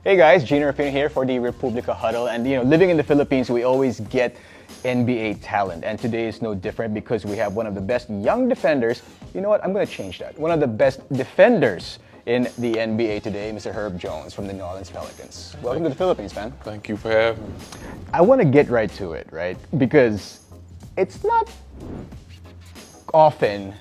Hey guys, Gino Rapino here for the Republika Huddle. And living in the Philippines, we always get NBA talent. And today is no different because we have one of the best young defenders. You know what? I'm going to change that. One of the best defenders in the NBA today, Mr. Herb Jones from the New Orleans Pelicans. Welcome to the Philippines, man. Thank you for having me. I want to get right to it, right? Because it's not often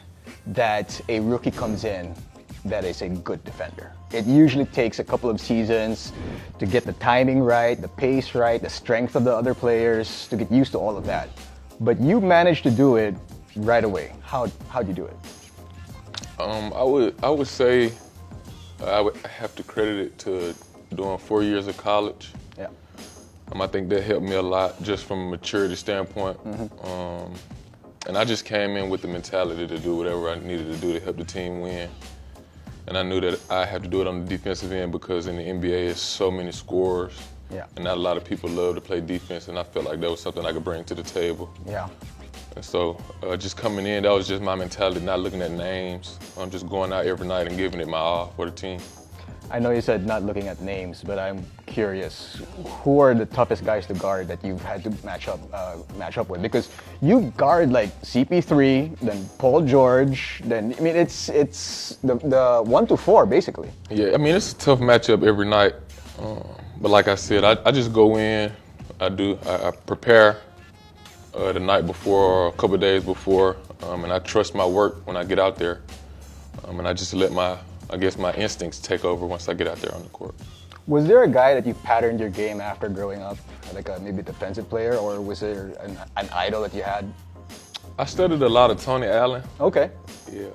that a rookie comes in that is a good defender. It usually takes a couple of seasons to get the timing right, the pace right, the strength of the other players, to get used to all of that. But you managed to do it right away. How'd you do it? I would say I would have to credit it to doing 4 years of college. Yeah. I think that helped me a lot just from a maturity standpoint. And I just came in with the mentality to do whatever I needed to do to help the team win. And I knew that I had to do it on the defensive end because in the NBA, it's so many scorers. Yeah. And not a lot of people love to play defense, and I felt like that was something I could bring to the table. Yeah. And so just coming in, that was just my mentality, not looking at names. I'm just going out every night and giving it my all for the team. I know you said not looking at names, but I'm curious. Who are the toughest guys to guard that you've had to match up with? Because you guard like CP3, then Paul George, then it's the 1 to 4 basically. Yeah, it's a tough matchup every night. But like I said, I just go in, I prepare the night before or a couple of days before, and I trust my work when I get out there, and I just let my instincts take over once I get out there on the court. Was there a guy that you patterned your game after growing up, like maybe a defensive player, or was there an idol that you had? I studied a lot of Tony Allen. Okay. Yeah.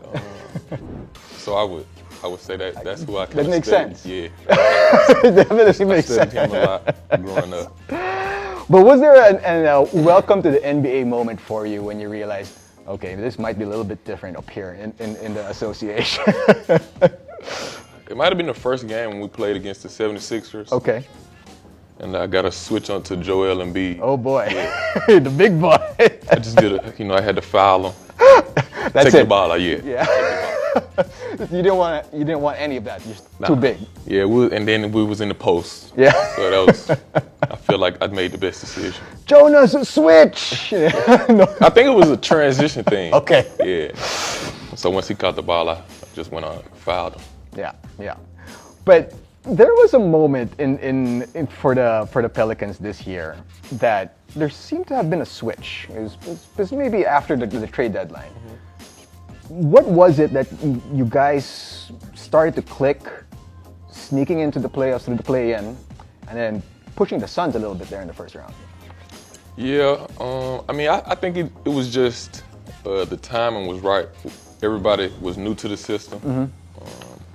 So I would say that's who I kind of That makes studied. sense. Yeah. Definitely makes I sense. studied him a lot growing up. But was there a welcome to the NBA moment for you when you realized, okay, this might be a little bit different up here in the association? It might have been the first game when we played against the 76ers. Okay. And I got to switch on to Joel Embiid. Oh boy, the big boy. I just did I had to foul him. That's Take the ball out, yeah. Yeah. You didn't want any of that. Just too big. Yeah, and then we was in the post. Yeah. So that was, I feel like I made the best decision. Jonas, switch. No. I think it was a transition thing. Okay. Yeah. So once he caught the ball, I just went on and fouled him. Yeah. But there was a moment for the Pelicans this year that there seemed to have been a switch. It was maybe after the trade deadline. What was it that you guys started to click, sneaking into the playoffs through the play-in, and then pushing the Suns a little bit there in the first round? Yeah, I think it was just the timing was right. Everybody was new to the system,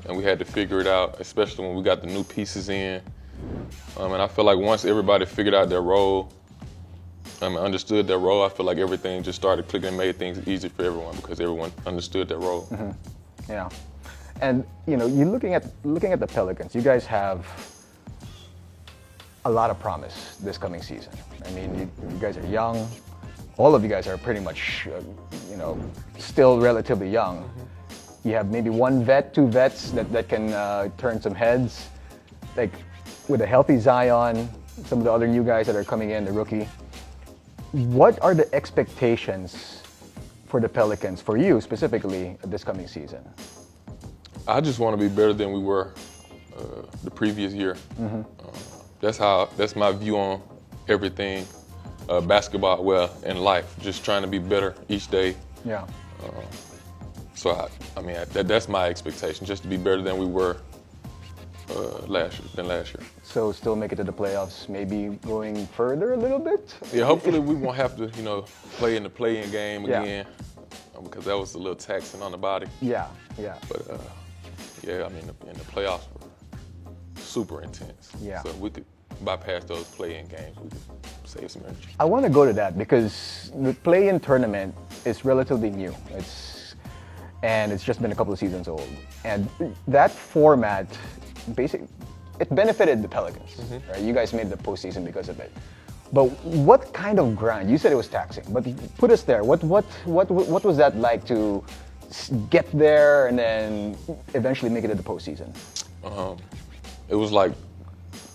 and we had to figure it out, especially when we got the new pieces in. And I feel like once everybody figured out their role, understood their role, I feel like everything just started clicking and made things easy for everyone because everyone understood their role. Yeah, and you looking at the Pelicans, you guys have a lot of promise this coming season. You guys are young. All of you guys are pretty much, still relatively young. You have maybe one vet, two vets that can turn some heads. Like with a healthy Zion, some of the other new guys that are coming in, the rookie. What are the expectations for the Pelicans, for you specifically, this coming season? I just want to be better than we were the previous year. That's my view on everything, basketball, in life. Just trying to be better each day. Yeah. So that's my expectation, just to be better than we were last year. So still make it to the playoffs, maybe going further a little bit? Yeah, hopefully we won't have to, play in the play-in game again, because that was a little taxing on the body. Yeah. But in the playoffs were super intense. Yeah. So we could bypass those play-in games. We could save some energy. I want to go to that because the play-in tournament is relatively new. It's just been a couple of seasons old, and that format basically it benefited the Pelicans. Right? You guys made the postseason because of it. But what kind of grind? You said it was taxing, but put us there. What was that like to get there and then eventually make it to the postseason? It was like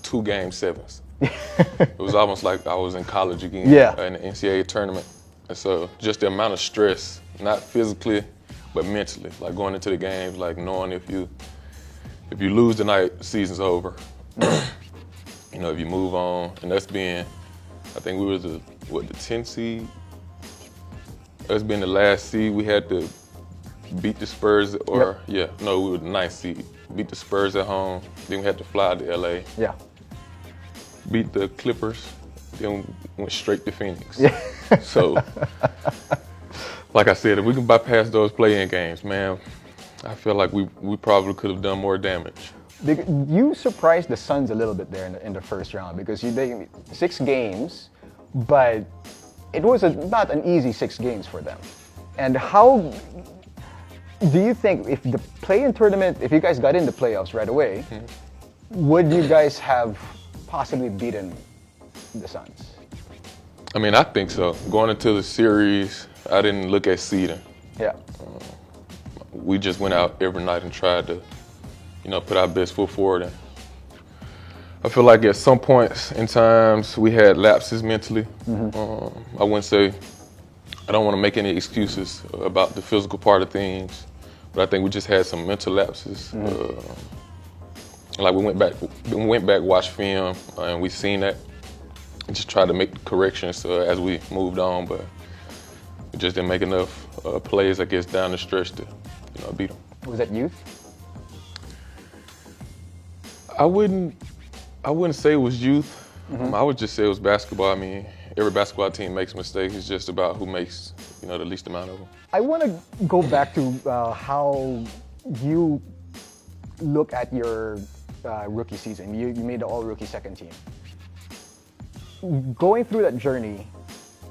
2 game 7s. It was almost like I was in college again, Yeah. in the NCAA tournament. And so just the amount of stress, not physically, but mentally, like going into the games, like knowing if you lose tonight, season's over. You know, if you move on, and us being, I think we were the 10th seed. Us being the last seed, we had to beat the Spurs, we were the 9th seed. Beat the Spurs at home, then we had to fly to LA. Yeah. Beat the Clippers, then went straight to Phoenix. Yeah. So, like I said, if we can bypass those play-in games, man, I feel like we probably could have done more damage. You surprised the Suns a little bit there in the first round because they 6 games, but it was not an easy 6 games for them. And how do you think if the play-in tournament, if you guys got in the playoffs right away, would you guys have possibly beaten the Suns? I mean, I think so. Going into the series, I didn't look at seeding. Yeah. We just went out every night and tried to, put our best foot forward. And I feel like at some points in times we had lapses mentally. I wouldn't say, I don't want to make any excuses about the physical part of things, but I think we just had some mental lapses. Like we went back, watched film, and we seen that, and just tried to make corrections as we moved on, but we just didn't make enough plays, I guess, down the stretch to, beat them. Was that youth? I wouldn't say it was youth. I would just say it was basketball. I mean, every basketball team makes mistakes. It's just about who makes, the least amount of them. I want to go back to how you look at your rookie season. You made the all-rookie second team. Going through that journey,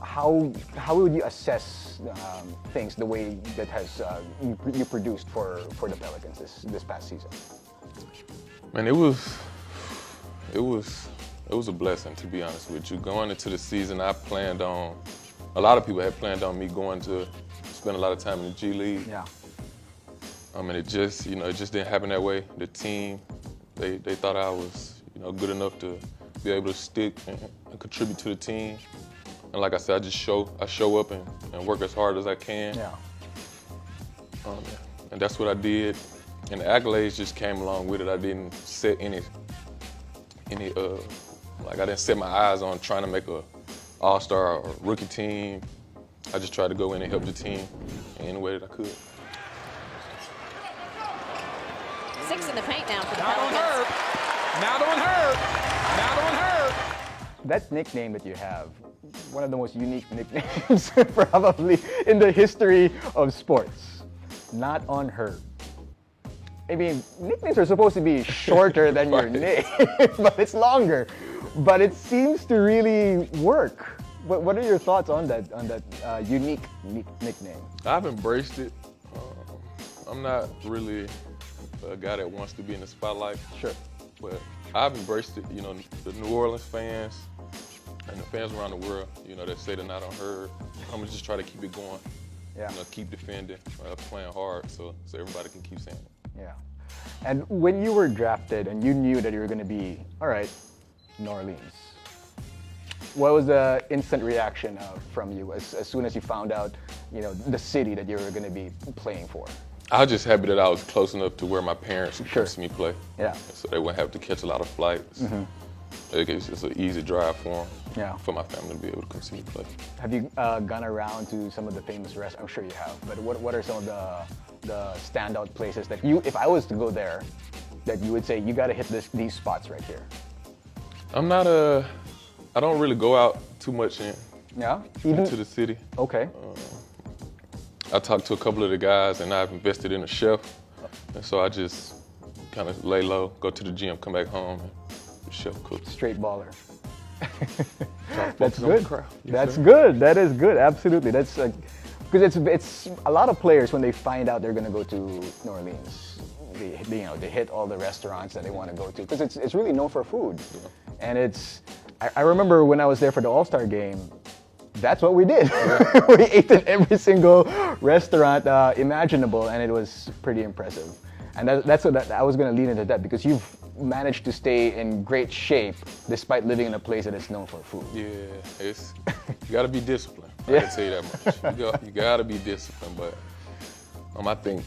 how would you assess things the way that has you produced for the Pelicans this past season? Man, it was a blessing, to be honest with you. Going into the season, a lot of people had planned on me going to spend a lot of time in the G League. Yeah. And it just didn't happen that way. The team, they thought I was, good enough to be able to stick and contribute to the team. And like I said, I show up and work as hard as I can. Yeah. And that's what I did. And the accolades just came along with it. I didn't set I didn't set my eyes on trying to make a all-star or rookie team. I just tried to go in and help the team in any way that I could. 6 in the paint now for the Not on Pelicans. Herb. Not on Herb. Not on Herb. That nickname that you have, one of the most unique nicknames probably in the history of sports. Not on Herb. I mean, nicknames are supposed to be shorter than your name, but it's longer. But it seems to really work. What are your thoughts on that unique nickname? I've embraced it. I'm not really a guy that wants to be in the spotlight. Sure. But I've embraced it. The New Orleans fans and the fans around the world, that say they're not on Herb. I'm gonna just try to keep it going. Yeah. Keep defending, playing hard, so everybody can keep saying it. Yeah. And when you were drafted and you knew that you were going to be, all right, New Orleans, what was the instant reaction from you as soon as you found out, the city that you were going to be playing for? I was just happy that I was close enough to where my parents could come see me play. Yeah. So they wouldn't have to catch a lot of flights. It's just an easy drive for them. Yeah. For my family to be able to come see me play. Have you gone around to some of the famous restaurants? I'm sure you have. But what are some of the standout places that if I was to go there, that you would say you got to hit these spots right here? I don't really go out too much into the city. Okay. I talked to a couple of the guys and I've invested in a chef. And so I just kind of lay low, go to the gym, come back home, and the chef cooks. Straight baller. That's good. Yes, That's sir. good. That is good. Absolutely. That's because it's a lot of players when they find out they're going to go to New Orleans, they hit all the restaurants that they want to go to because it's really known for food. Yeah. And I remember when I was there for the All-Star game, that's what we did. We ate at every single restaurant imaginable, and it was pretty impressive. And that's what I was going to lead into that because managed to stay in great shape despite living in a place that is known for food. Yeah, it's you got to be disciplined. I can tell you that much. You got to be disciplined. But I think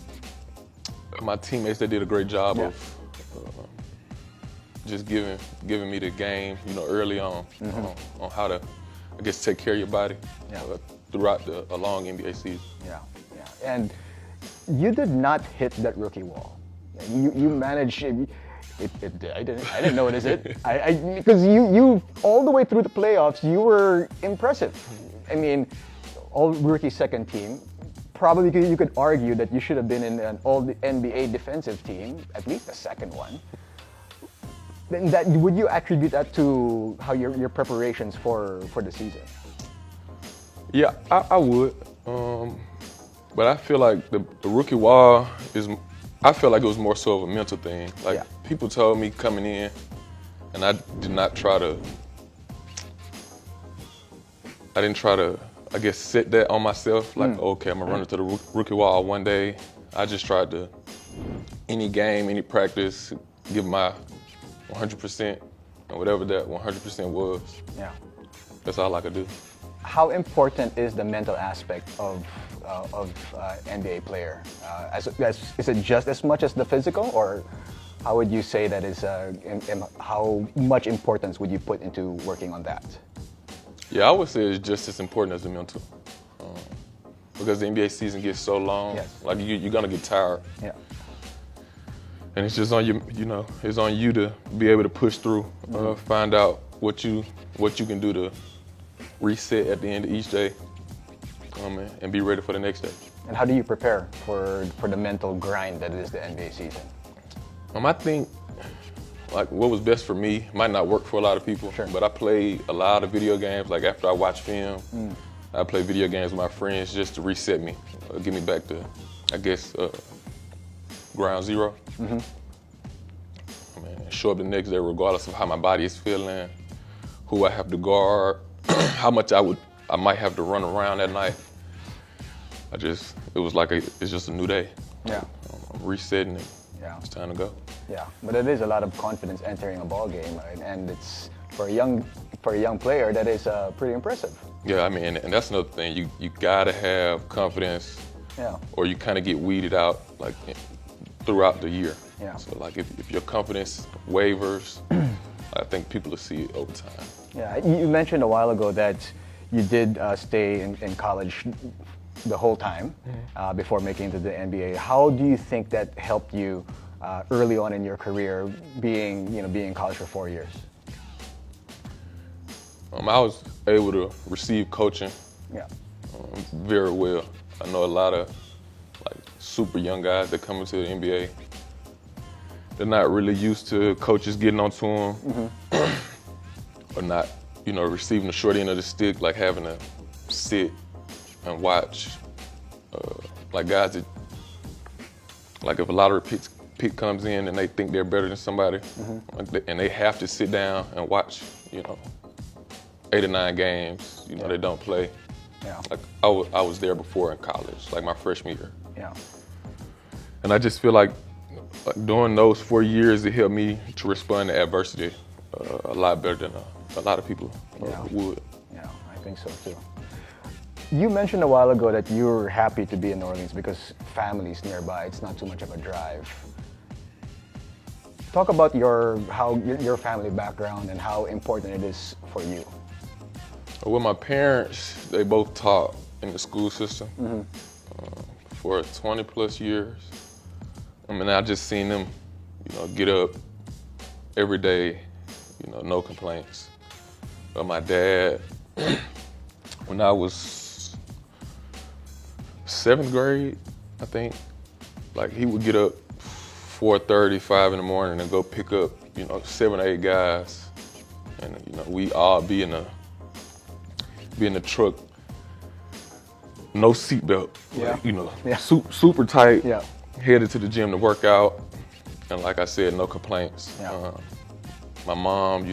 my teammates, they did a great job of just giving me the game, early on how to, I guess, take care of your body throughout a long NBA season. Yeah. And you did not hit that rookie wall. You managed. I didn't notice it. Because you all the way through the playoffs, you were impressive. I mean, all rookie second team. Probably you could argue that you should have been in an all NBA defensive team, at least the second one. Then would you attribute that to how your preparations for the season? Yeah, I would. But I feel like the rookie wall I feel like it was more so of a mental thing. Like people told me coming in, and I didn't try to, I guess, set that on myself. Like, okay, I'm gonna run into the rookie wall one day. I just tried to, any game, any practice, give my 100%, and whatever that 100% was. Yeah. That's all I could do. How important is the mental aspect of NBA player? Is it just as much as the physical, or how would you say that is? How much importance would you put into working on that? Yeah, I would say it's just as important as the mental, because the NBA season gets so long. Yes. Like you're gonna get tired. Yeah. And it's just on you. It's on you to be able to push through, find out what you can do to reset at the end of each day, and be ready for the next day. And how do you prepare for the mental grind that is the NBA season? I think like what was best for me might not work for a lot of people. Sure. But I played a lot of video games. Like after I watch film, I play video games with my friends just to reset me, get me back to, I guess, ground zero. Show up the next day regardless of how my body is feeling, who I have to guard, how much I might have to run around that night. It was like it's just a new day. Yeah. I'm resetting it. Yeah. It's time to go. Yeah, but it is a lot of confidence entering a ball game, right? And it's for a young player that is pretty impressive. Yeah, and that's another thing. You gotta have confidence. Yeah. Or you kind of get weeded out like throughout the year. Yeah. So like if your confidence wavers, I think people will see it over time. Yeah, you mentioned a while ago that you did stay in college the whole time before making it to the NBA. How do you think that helped you early on in your career, being in college for 4 years? I was able to receive coaching very well. I know a lot of like super young guys that come into the NBA. They're not really used to coaches getting onto them, or not, receiving the short end of the stick, like having to sit and watch, like guys that, like if a lottery pick comes in and they think they're better than somebody, and they have to sit down and watch, 8 or 9 games, they don't play. Yeah. Like I was there before in college, like my freshman year. Yeah. And I just feel like during those 4 years, it helped me to respond to adversity a lot better than a lot of people would. Yeah, I think so too. You mentioned a while ago that you were happy to be in New Orleans because family's nearby. It's not too much of a drive. Talk about your family background and how important it is for you. Well, my parents, they both taught in the school system for 20 plus years. I just seen them, get up every day, no complaints. But my dad, when I was 7th grade, I think, like he would get up 4:30, 5 in the morning and go pick up, 7 or 8 guys. And, we all be in the truck, no seatbelt, super tight. Yeah. Headed to the gym to work out, and like I said, no complaints. Yeah. My mom,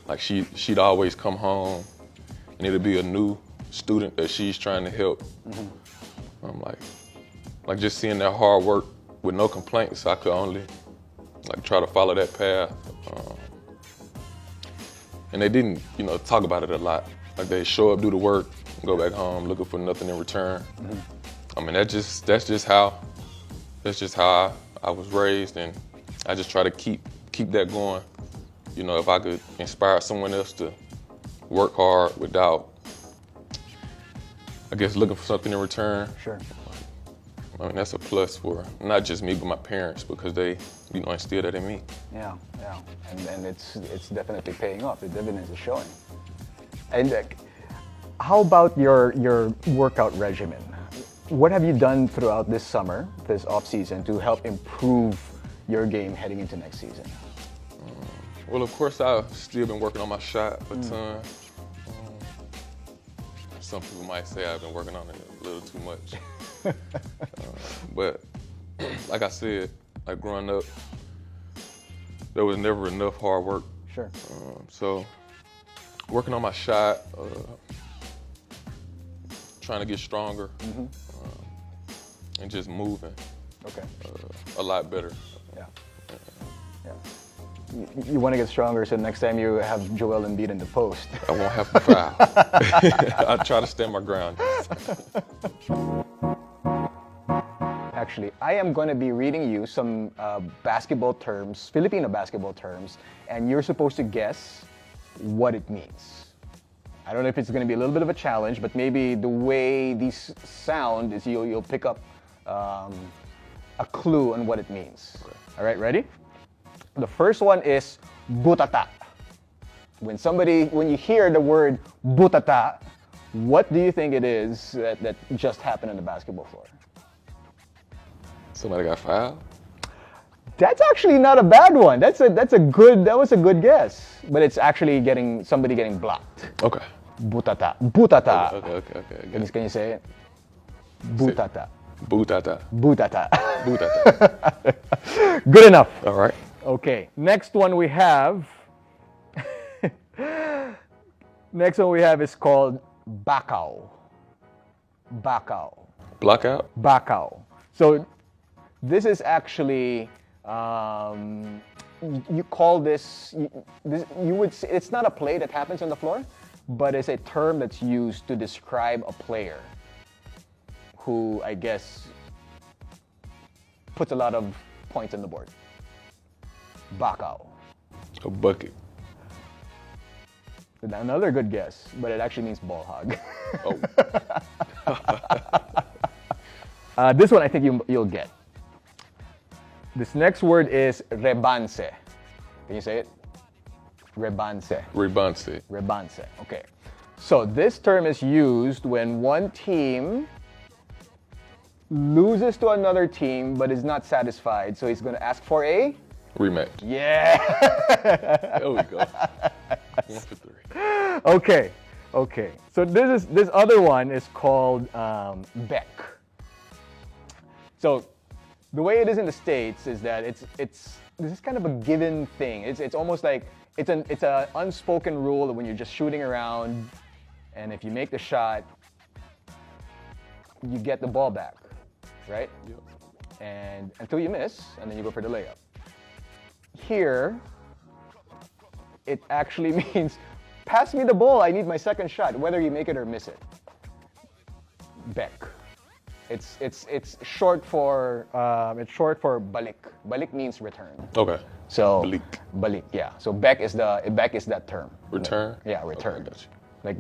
like she'd always come home, and it'd be a new student that she's trying to help. I'm like just seeing that hard work with no complaints, I could only like try to follow that path. And they didn't, talk about it a lot. Like they show up, do the work, go back home looking for nothing in return. I mean, that's just how I was raised, and I just try to keep that going. If I could inspire someone else to work hard without, I guess, looking for something in return. Sure. I mean, that's a plus for not just me, but my parents, because they, instilled that in me. Yeah. And it's definitely paying off. The dividends are showing. And how about your workout regimen? What have you done throughout this summer, this off season, to help improve your game heading into next season? Well, of course, I've still been working on my shot a ton. Some people might say I've been working on it a little too much. But like I said, like growing up, there was never enough hard work. Sure. So working on my shot, trying to get stronger, and just moving. Okay. A lot better. Yeah. You want to get stronger, so next time you have Joel Embiid in the post. I won't have to foul. I try to stand my ground. Actually, I am going to be reading you some basketball terms, Filipino basketball terms, and you're supposed to guess what it means. I don't know if it's going to be a little bit of a challenge, but maybe the way these sound is you'll pick up a clue on what it means. Okay. All right, ready? The first one is butata. When you hear the word butata, what do you think it is that just happened on the basketball floor? Somebody got fouled? That's actually not a bad one. That was a good guess. But it's actually somebody getting blocked. Okay. Butata. Okay. Can you say it? Butata. Butata. Butata. Butata. Good enough. All right. Okay. Next one we have is called Bacau. Bacau. Blockout? Bacau. So this is actually you call this you would say it's not a play that happens on the floor, but it's a term that's used to describe a player who, I guess, puts a lot of points on the board. Bacau. A bucket. Another good guess, but it actually means ball hog. Oh. This one I think you'll get. This next word is rebanse. Can you say it? Rebanse. Rebanse. Rebanse. Okay. So this term is used when one team loses to another team but is not satisfied, so he's going to ask for a rematch. Yeah. There we go. 1 for 3. Okay. So this other one is called Beck. So the way it is in the States is that this is kind of a given thing. It's almost like it's an unspoken rule that when you're just shooting around, and if you make the shot, you get the ball back, right? Yep. And until you miss, and then you go for the layup. Here, it actually means pass me the ball. I need my second shot, whether you make it or miss it. Beck. It's short for balik. Balik means return. Okay. So Balik. Yeah. So Beck is that term. Return? Yeah, return. Okay, got you. Like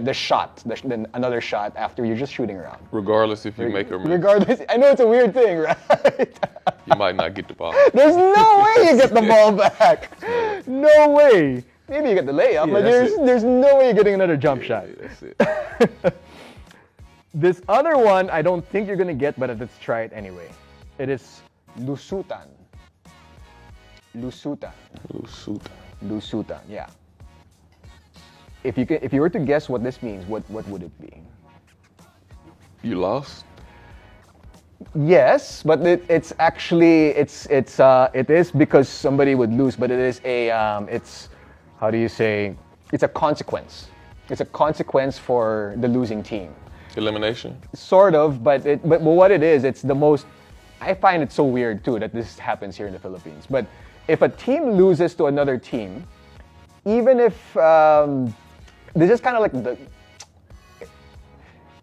the shot, then another shot after you're just shooting around. Regardless if you make or miss. Regardless, I know it's a weird thing, right? You might not get the ball. There's no way you get the ball back. No way. Maybe you get the layup, but there's no way you're getting another jump shot. Yeah, that's it. This other one, I don't think you're gonna get, but let's try it anyway. It is lusutan. Lusutan. Lusutan. Yeah. If you were to guess what this means, what would it be? You lost? Yes, but it is because somebody would lose, but it is it's how do you say? It's a consequence. It's a consequence for the losing team. Elimination? Sort of, but what it is, it's the most I find it so weird too that this happens here in the Philippines. But if a team loses to another team, even if this is kind of like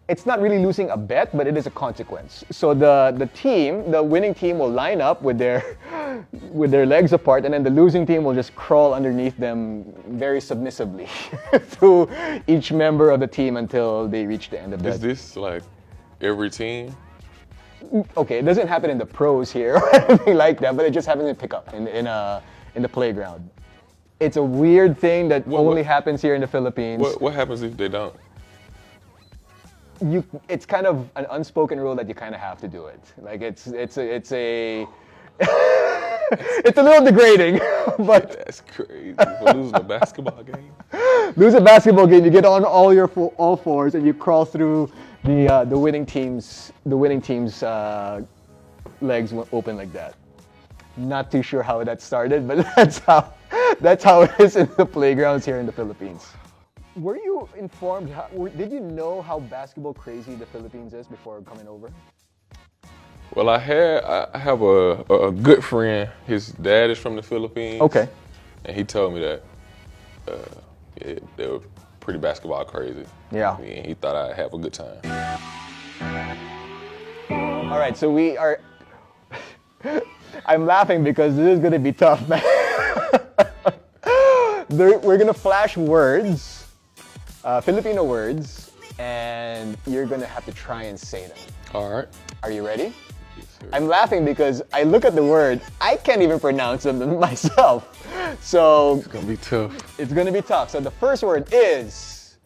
it's not really losing a bet, but it is a consequence. So the winning team will line up with their legs apart, and then the losing team will just crawl underneath them very submissively to each member of the team until they reach the end of Is that. this like every team? Okay, it doesn't happen in the pros here or anything like that, but it just happens in pickup in the playground. It's a weird thing that only happens here in the Philippines. What happens if they don't? It's kind of an unspoken rule that you kind of have to do it. Like it's a it's a little degrading, but That's crazy. For losing a basketball game. lose a basketball game, you get on all fours and you crawl through the winning team's legs open like that. Not too sure how that started, but that's how it is in the playgrounds here in the Philippines. Were you informed? Did you know how basketball crazy the Philippines is before coming over? Well, I have a good friend. His dad is from the Philippines. Okay. And he told me that they were pretty basketball crazy. Yeah. And he thought I'd have a good time. All right, so we are. I'm laughing because this is going to be tough, man. We're going to flash words. Filipino words, and you're gonna have to try and say them. All right. Are you ready? Yes, sir. I'm laughing because I look at the word, I can't even pronounce them myself. So It's gonna be tough. it's gonna be tough. So the first word is.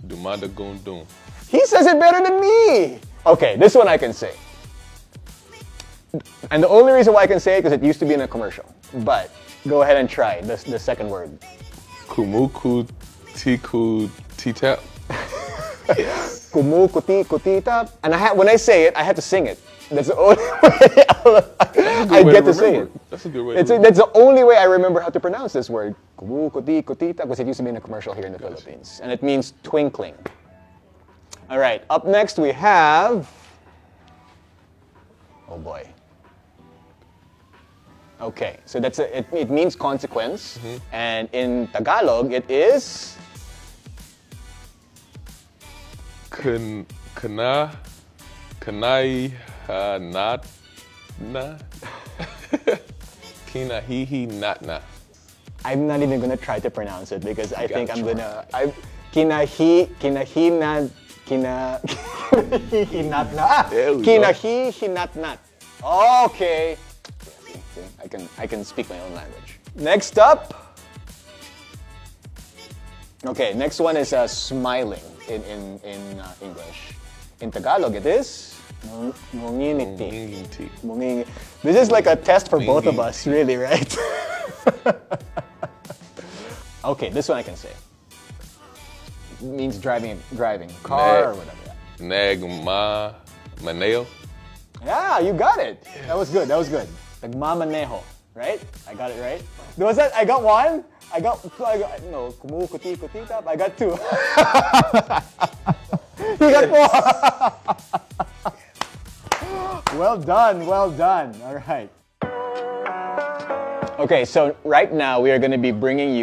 Dumada Gundum. He says it better than me. Okay, this one I can say. And the only reason why I can say it is because it used to be in a commercial. But go ahead and try the second word. Kumuku Tiku Titap. Kumu kuti kutita. And when I say it, I have to sing it. That's the only way I get to say it. That's a good way That's to the only way I remember how to pronounce this word. Kumu kuti kutita, because it used to be in a commercial here in the Philippines. And it means twinkling. All right, up next we have. Oh boy. Okay, so it means consequence. And in Tagalog, it is. Kanai Nat Na Kina Hihi Nat Na. I'm not even gonna try to pronounce it because I think I'm try. gonna. Kinahinatna. There we go. Kinahihinatnat. Okay. See, I can speak my own language. Next up. Okay, next one is smiling in English. In Tagalog, it is ngingiti. Ngingiti. This is like a test for both of us, really, right? Okay, this one I can say. It means driving car or whatever. Nag Ma Maneo. Yeah, you got it. That was good. Nagmamaneho, right? I got it right. Was that? I got one. I got no. Kumu kuti kutita. I got two. You got four. Well done. All right. Okay, so right now we are going to be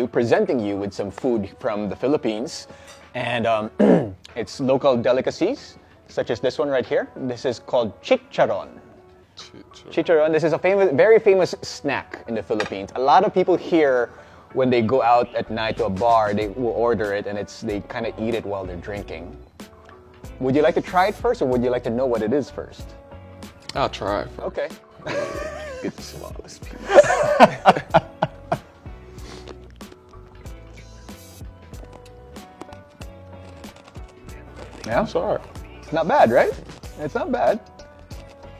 presenting you with some food from the Philippines, and it's local delicacies such as this one right here. This is called chicharon. Chicharon. This is a very famous snack in the Philippines. A lot of people here, when they go out at night to a bar, they will order it, and they kind of eat it while they're drinking. Would you like to try it first, or would you like to know what it is first? I'll try it. Okay. Get the smallest piece. Yeah? Sorry. It's not bad, right? It's not bad.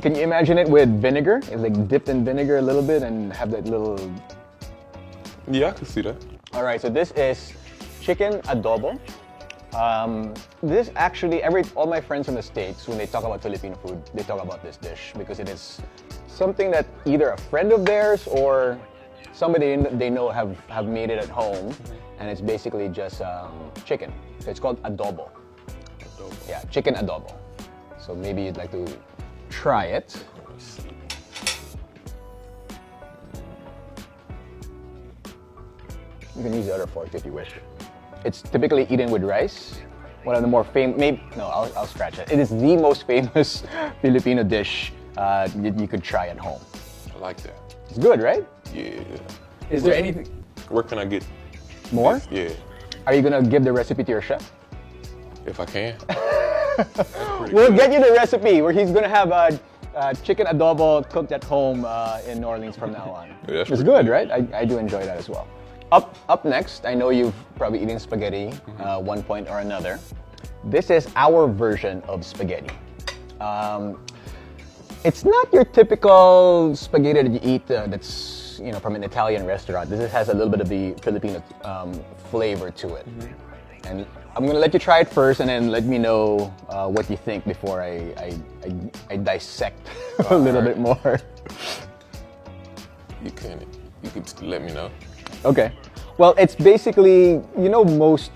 Can you imagine it with vinegar? It's like dipped in vinegar a little bit and have that little... Yeah, I can see that. All right, so this is chicken adobo. This actually, all my friends in the States, when they talk about Filipino food, they talk about this dish because it is something that either a friend of theirs or somebody they know have made it at home, and it's basically just chicken. So it's called adobo. Yeah, chicken adobo. So maybe you'd like to try it. You can use the other fork if you wish. It's typically eaten with rice. One of the more famous, I'll scratch it. It is the most famous Filipino dish you could try at home. I like that. It's good, right? Yeah. Is there anything Where can I get more? this? Yeah, Are you gonna give the recipe to your chef? if I can. We'll get you the recipe where he's gonna have chicken adobo cooked at home in New Orleans from now on. Yeah, that's It's pretty good, right? I do enjoy that as well. Up next, I know you've probably eaten spaghetti one point or another. This is our version of spaghetti. It's not your typical spaghetti that you eat that's from an Italian restaurant. This has a little bit of the Filipino flavor to it. And I'm gonna let you try it first, and then let me know what you think before I dissect a little bit more. You can let me know. Okay. Well, it's basically most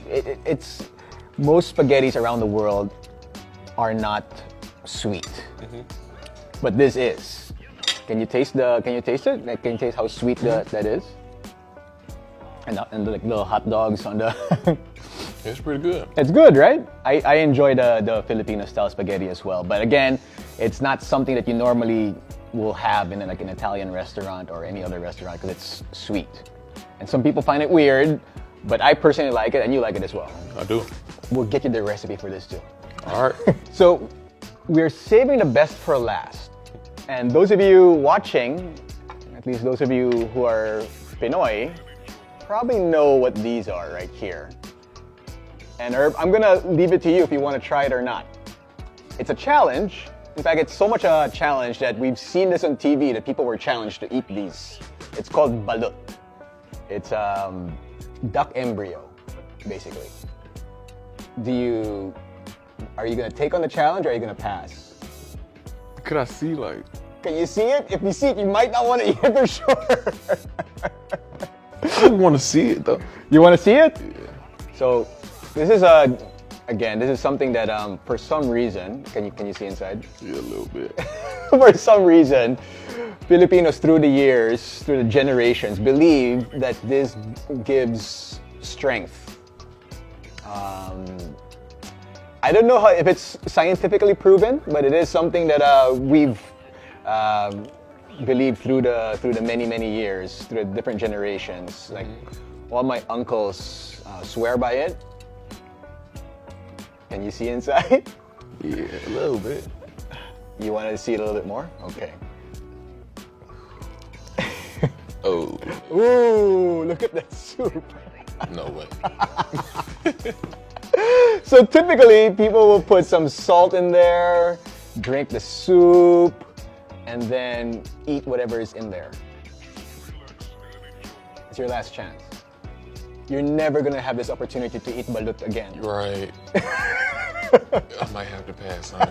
spaghettis around the world are not sweet, but this is. Can you taste it? Like, can you taste how sweet that is? And the little hot dogs on the. It's pretty good. It's good, right? I enjoy the Filipino style spaghetti as well. But again, it's not something that you normally will have in an Italian restaurant or any other restaurant because it's sweet. And some people find it weird, but I personally like it, and you like it as well. I do. We'll get you the recipe for this too. All right. So we're saving the best for last. And those of you watching, at least those of you who are Pinoy, probably know what these are right here. And Herb, I'm gonna leave it to you if you want to try it or not. It's a challenge. In fact, it's so much a challenge that we've seen this on TV that people were challenged to eat these. It's called balut. It's duck embryo, basically. Are you gonna take on the challenge or are you gonna pass? Could I see like? Can you see it? If you see it, you might not want to eat it for sure. I want to see it though. You want to see it? Yeah. So this is this is something that for some reason, can you see inside? Yeah, a little bit. For some reason, Filipinos through the years, through the generations, believe that this gives strength. I don't know if it's scientifically proven, but it is something that we've believed through the many years, through the different generations. Like all my uncles swear by it. Can you see inside? Yeah, a little bit. You wanted to see it a little bit more? Okay. Oh. Ooh, look at that soup. No way. So typically, people will put some salt in there, drink the soup, and then eat whatever is in there. It's your last chance. You're never gonna have this opportunity to eat balut again. Right. I might have to pass on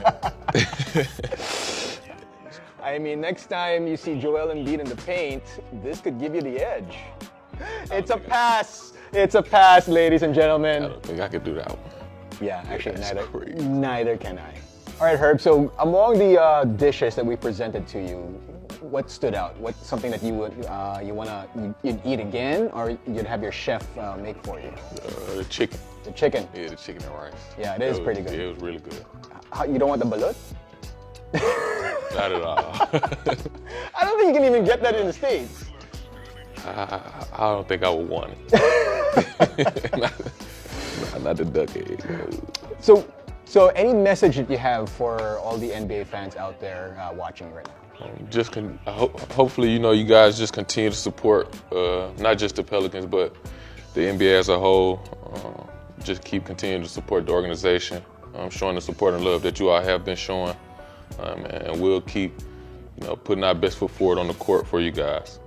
it. I mean, next time you see Joel Embiid in the paint, this could give you the edge. It's a pass. It's a pass, ladies and I gentlemen. don't think I could do that one. Yeah, actually, That's crazy. neither can I. All right, Herb. So among the dishes that we presented to you, what stood out? What's something that you'd eat again, or you'd have your chef make for you? The chicken. The chicken. Yeah, the chicken and rice. Yeah, it is pretty good. Yeah, it was really good. You don't want the balut? Not at all. I don't think you can even get that in the States. I don't think I would want it. not the duck egg. So any message that you have for all the NBA fans out there watching right now? Hopefully, you guys just continue to support not just the Pelicans, but the NBA as a whole. Just keep continuing to support the organization, showing the support and love that you all have been showing, and we'll keep, putting our best foot forward on the court for you guys.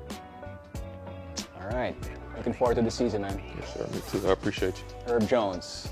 All right. Looking forward to the season, man. Yes, sir. Me too. I appreciate you. Herb Jones.